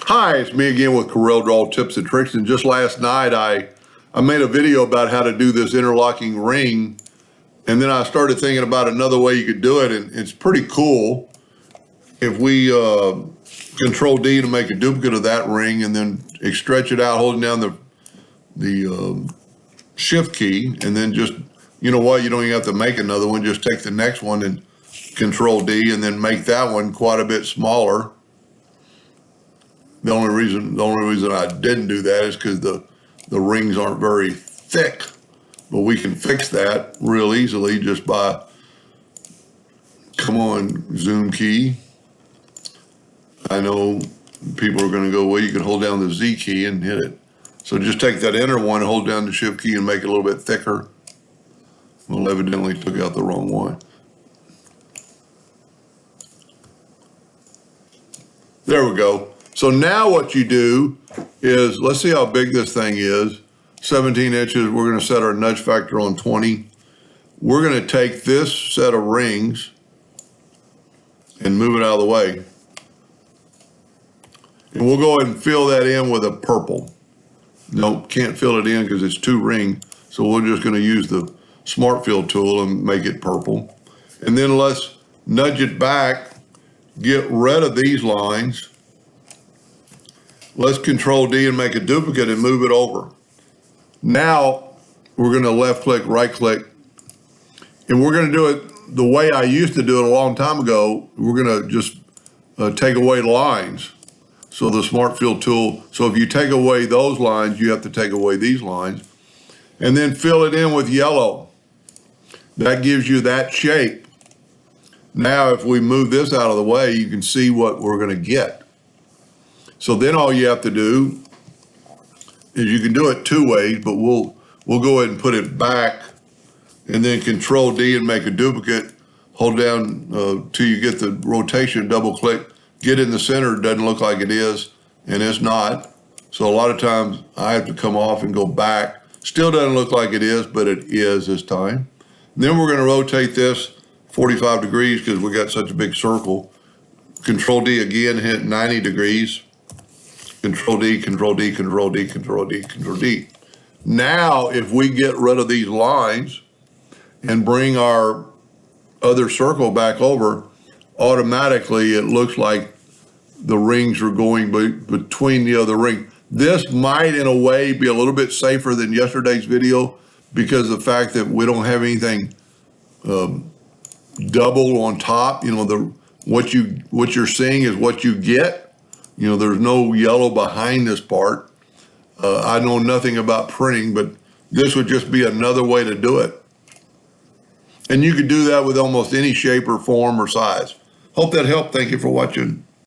Hi, it's me again with CorelDRAW Tips and Tricks. And just last night, I made a video about how to do this interlocking ring. And then I started thinking about another way you could do it. And it's pretty cool. If we Control D to make a duplicate of that ring and then stretch it out, holding down the Shift key, and then just, you know what, you don't even have to make another one. Just take the next one and Control D and then make that one quite a bit smaller. The only reason I didn't do that is because the rings aren't very thick, but we can fix that real easily just by, come on, Zoom key. I know people are going to go, well, you can hold down the Z key and hit it. So just take that inner one, hold down the Shift key and make it a little bit thicker. Well, evidently took out the wrong one. There we go. So now what you do is, let's see how big this thing is. 17 inches, we're gonna set our nudge factor on 20. We're gonna take this set of rings and move it out of the way. And we'll go ahead and fill that in with a purple. Nope, can't fill it in because it's two ring. So we're just gonna use the Smart Fill tool and make it purple. And then let's nudge it back, get rid of these lines. Let's Control D and make a duplicate and move it over. Now we're gonna left click, right click, and we're gonna do it the way I used to do it a long time ago. We're gonna just take away lines. So the Smart Fill tool, so if you take away those lines, you have to take away these lines. And then fill it in with yellow. That gives you that shape. Now if we move this out of the way, you can see what we're gonna get. So then all you have to do is, you can do it two ways, but we'll go ahead and put it back and then Control D and make a duplicate. Hold down till you get the rotation, double click, get in the center. It doesn't look like it is, and it's not. So a lot of times I have to come off and go back. Still doesn't look like it is, but it is this time. And then we're gonna rotate this 45 degrees because we got such a big circle. Control D again, hit 90 degrees. Control D, Control D, Control D, Control D, Control D. Now, if we get rid of these lines and bring our other circle back over, automatically it looks like the rings are going between the other ring. This might, in a way, be a little bit safer than yesterday's video because of the fact that we don't have anything double on top. You know, what you're seeing is what you get. You know, there's no yellow behind this part. I know nothing about printing, but this would just be another way to do it. And you could do that with almost any shape or form or size. Hope that helped. Thank you for watching.